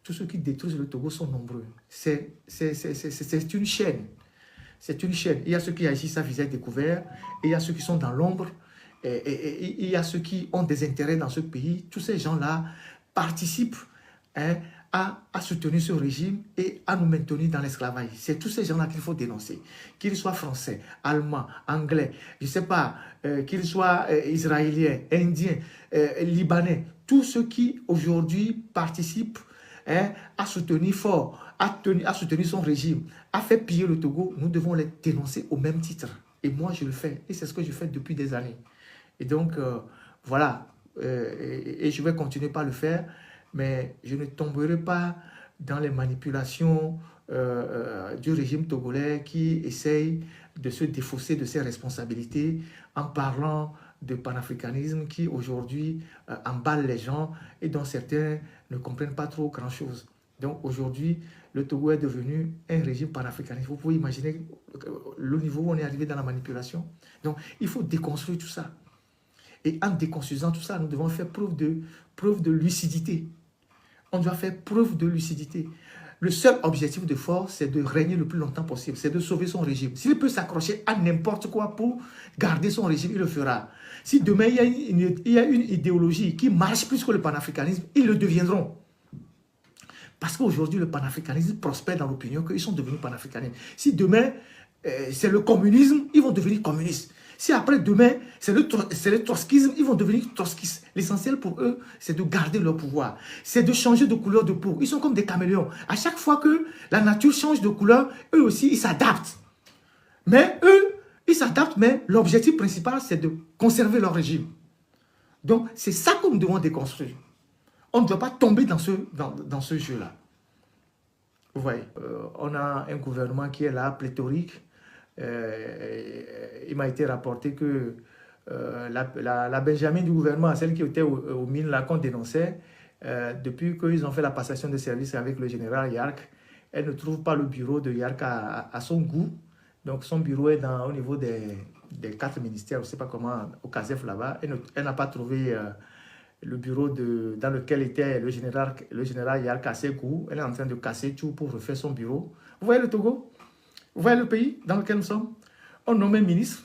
tous ceux qui détruisent le Togo sont nombreux. C'est une chaîne. C'est une chaîne. Il y a ceux qui agissent à visage découvert, et il y a ceux qui sont dans l'ombre, et il y a ceux qui ont des intérêts dans ce pays. Tous ces gens-là participent à soutenir ce régime et à nous maintenir dans l'esclavage. C'est tous ces gens-là qu'il faut dénoncer. Qu'ils soient français, allemands, anglais, je ne sais pas, qu'ils soient israéliens, indiens, libanais, tous ceux qui aujourd'hui participent à soutenir fort, à soutenir son régime, à faire piller le Togo, nous devons les dénoncer au même titre. Et moi, je le fais. Et c'est ce que je fais depuis des années. Et donc, voilà. Et je vais continuer par le faire. Mais je ne tomberai pas dans les manipulations du régime togolais qui essaye de se défausser de ses responsabilités en parlant de panafricanisme qui aujourd'hui emballe les gens et dont certains ne comprennent pas trop grand-chose. Donc aujourd'hui, le Togo est devenu un régime panafricaniste. Vous pouvez imaginer le niveau où on est arrivé dans la manipulation. Donc il faut déconstruire tout ça. Et en déconstruisant tout ça, nous devons faire preuve de lucidité. On doit faire preuve de lucidité. Le seul objectif de force, c'est de régner le plus longtemps possible. C'est de sauver son régime. S'il peut s'accrocher à n'importe quoi pour garder son régime, il le fera. Si demain, il y a une idéologie qui marche plus que le panafricanisme, ils le deviendront. Parce qu'aujourd'hui, le panafricanisme prospère dans l'opinion qu'ils sont devenus panafricanistes. Si demain, c'est le communisme, ils vont devenir communistes. Si après demain, c'est le trotskisme, ils vont devenir trotskistes. L'essentiel pour eux, c'est de garder leur pouvoir. C'est de changer de couleur de peau. Ils sont comme des caméléons. À chaque fois que la nature change de couleur, eux aussi, ils s'adaptent. Mais eux, ils s'adaptent, mais l'objectif principal, c'est de conserver leur régime. Donc, c'est ça que nous devons déconstruire. On ne doit pas tomber dans ce jeu-là. Vous voyez, on a un gouvernement qui est là, pléthorique. Il m'a été rapporté que la Benjamin du gouvernement, celle qui était aux mines, là, qu'on dénonçait, depuis qu'ils ont fait la passation de service avec le général Yark, elle ne trouve pas le bureau de Yark à son goût. Donc son bureau est au niveau des 4 ministères, je ne sais pas comment, au CASEF là-bas. Elle n'a pas trouvé le bureau dans lequel était le général Yark à ses goûts. Elle est en train de casser tout pour refaire son bureau. Vous voyez le Togo? Vous voyez le pays dans lequel nous sommes? On nomme un ministre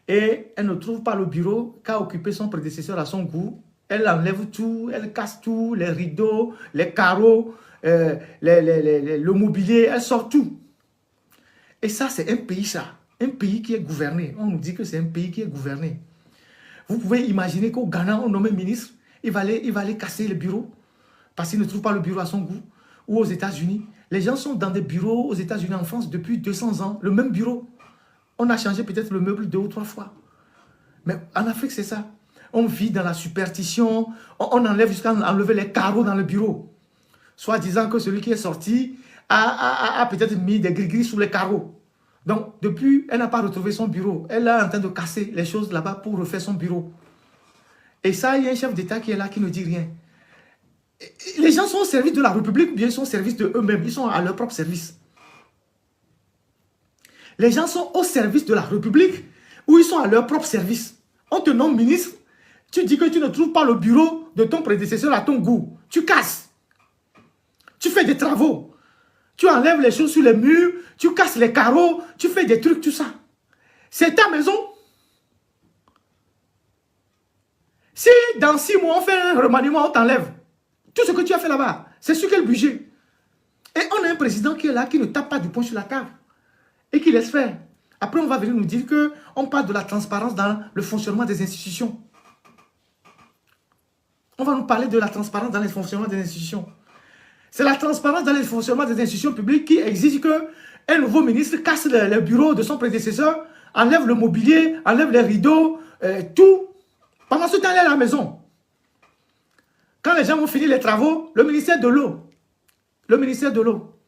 et elle ne trouve pas le bureau qu'a occupé son prédécesseur à son goût. Elle enlève tout, elle casse tout, les rideaux, les carreaux, le mobilier, elle sort tout. Et ça, c'est un pays, ça. Un pays qui est gouverné. On nous dit que c'est un pays qui est gouverné. Vous pouvez imaginer qu'au Ghana, on nomme un ministre, il va aller casser le bureau parce qu'il ne trouve pas le bureau à son goût. Ou aux États-Unis. Les gens sont dans des bureaux aux États-Unis, en France, depuis 200 ans. Le même bureau. On a changé peut-être le meuble 2 ou 3 fois. Mais en Afrique, c'est ça. On vit dans la superstition. On enlève jusqu'à enlever les carreaux dans le bureau. Soit disant que celui qui est sorti a peut-être mis des gris-gris sous les carreaux. Donc, depuis, elle n'a pas retrouvé son bureau. Elle est en train de casser les choses là-bas pour refaire son bureau. Et ça, il y a un chef d'État qui est là, qui ne dit rien. Les gens sont au service de la République ou bien ils sont au service de eux-mêmes. Ils sont à leur propre service. Les gens sont au service de la République ou ils sont à leur propre service. On te nomme ministre, tu dis que tu ne trouves pas le bureau de ton prédécesseur à ton goût. Tu casses. Tu fais des travaux. Tu enlèves les choses sur les murs, tu casses les carreaux, tu fais des trucs, tout ça. C'est ta maison. Si dans 6 mois on fait un remaniement, on t'enlève. Tout ce que tu as fait là-bas, c'est sur quel budget? Et on a un président qui est là, qui ne tape pas du poing sur la table et qui laisse faire. Après, on va venir nous dire qu'on parle de la transparence dans le fonctionnement des institutions. On va nous parler de la transparence dans le fonctionnement des institutions. C'est la transparence dans le fonctionnement des institutions publiques qui exige qu'un nouveau ministre casse le bureau de son prédécesseur, enlève le mobilier, enlève les rideaux, tout. Pendant ce temps, il est à la maison. Quand les gens vont finir les travaux, le ministère de l'eau. Le ministère de l'eau.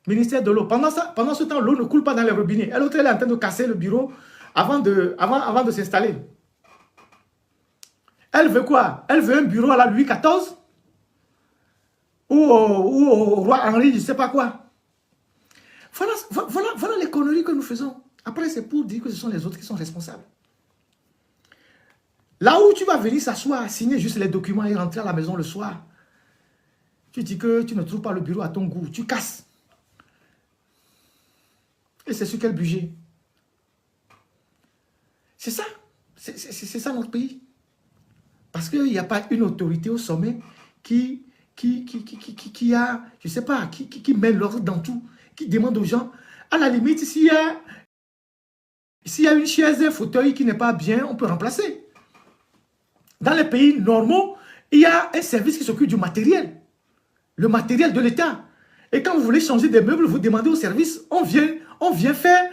Ministère de l'eau. Pendant ce temps, l'eau ne coule pas dans les robinets. Et l'autre, elle est en train de casser le bureau avant de s'installer. Elle veut quoi? Elle veut un bureau à la Louis XIV ou au roi Henri, je ne sais pas quoi. Voilà les conneries que nous faisons. Après, c'est pour dire que ce sont les autres qui sont responsables. Là où tu vas venir s'asseoir, signer juste les documents et rentrer à la maison le soir, Tu dis que tu ne trouves pas le bureau à ton goût. Tu casses. Et c'est sur quel budget? C'est ça. C'est ça notre pays. Parce qu'il n'y a pas une autorité au sommet qui a, je ne sais pas, qui met l'ordre dans tout, qui demande aux gens, à la limite, s'il y a une chaise, un fauteuil qui n'est pas bien, on peut remplacer. Dans les pays normaux, il y a un service qui s'occupe du matériel. Le matériel de l'État. Et quand vous voulez changer des meubles, vous demandez au service, on vient faire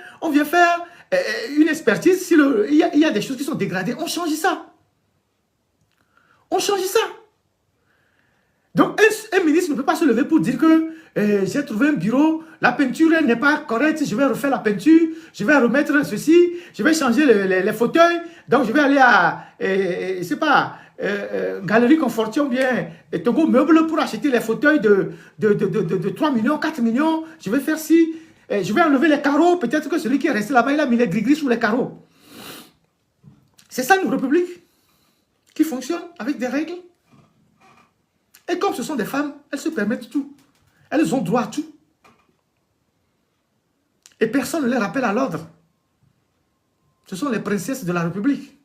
une expertise. Si il y a des choses qui sont dégradées, on change ça. On change ça. Donc, un ministre ne peut pas se lever pour dire que j'ai trouvé un bureau, la peinture n'est pas correcte, je vais refaire la peinture, je vais remettre ceci, je vais changer les fauteuils, donc je vais aller à, je sais pas, Galerie Confortium, bien, Togo Meuble pour acheter les fauteuils de 3 millions, 4 millions, je vais faire ci, je vais enlever les carreaux, peut-être que celui qui est resté là-bas, il a mis les gris-gris sous les carreaux. C'est ça une république qui fonctionne avec des règles. Et comme ce sont des femmes, elles se permettent tout. Elles ont droit à tout. Et personne ne les rappelle à l'ordre. Ce sont les princesses de la République.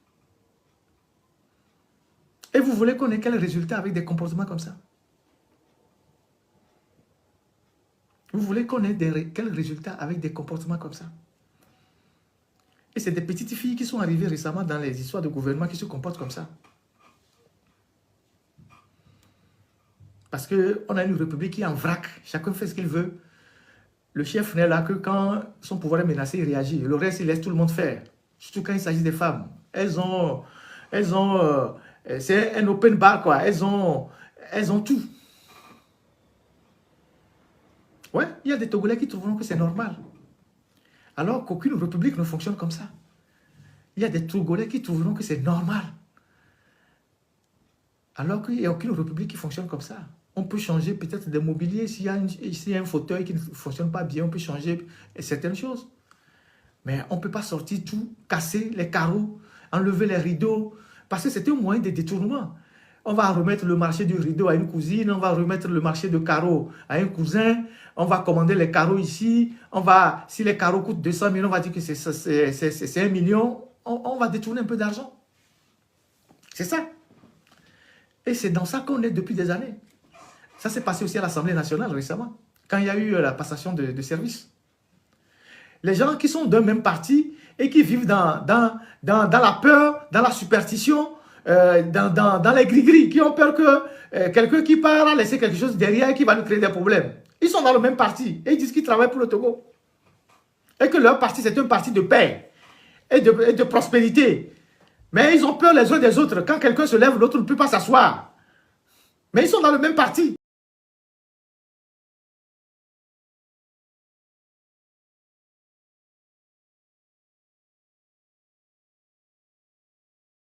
Et vous voulez qu'on ait quel résultat avec des comportements comme ça? Vous voulez qu'on ait quel résultat avec des comportements comme ça? Et c'est des petites filles qui sont arrivées récemment dans les histoires de gouvernement qui se comportent comme ça. Parce qu'on a une république qui est en vrac. Chacun fait ce qu'il veut. Le chef n'est là que quand son pouvoir est menacé, il réagit. Le reste, il laisse tout le monde faire. Surtout quand il s'agit des femmes. C'est un open bar, quoi. Elles ont tout. Ouais, il y a des Togolais qui trouveront que c'est normal. Alors qu'aucune république ne fonctionne comme ça. Il y a des Togolais qui trouveront que c'est normal. Alors qu'il n'y a aucune république qui fonctionne comme ça. On peut changer peut-être des mobiliers. S'il y a un fauteuil qui ne fonctionne pas bien, on peut changer certaines choses. Mais on ne peut pas sortir tout, casser les carreaux, enlever les rideaux. Parce que c'était un moyen de détournement. On va remettre le marché du rideau à une cousine, on va remettre le marché de carreaux à un cousin, on va commander les carreaux ici, si les carreaux coûtent 200 000, on va dire que c'est 1 million, on va détourner un peu d'argent. C'est ça. Et c'est dans ça qu'on est depuis des années. Ça s'est passé aussi à l'Assemblée nationale récemment, quand il y a eu la passation de service. Les gens qui sont d'un même parti et qui vivent dans la peur, dans la superstition, dans les gris-gris, qui ont peur que quelqu'un qui part a laissé quelque chose derrière qui va nous créer des problèmes. Ils sont dans le même parti et ils disent qu'ils travaillent pour le Togo. Et que leur parti, c'est un parti de paix et de prospérité. Mais ils ont peur les uns des autres. Quand quelqu'un se lève, l'autre ne peut pas s'asseoir. Mais ils sont dans le même parti.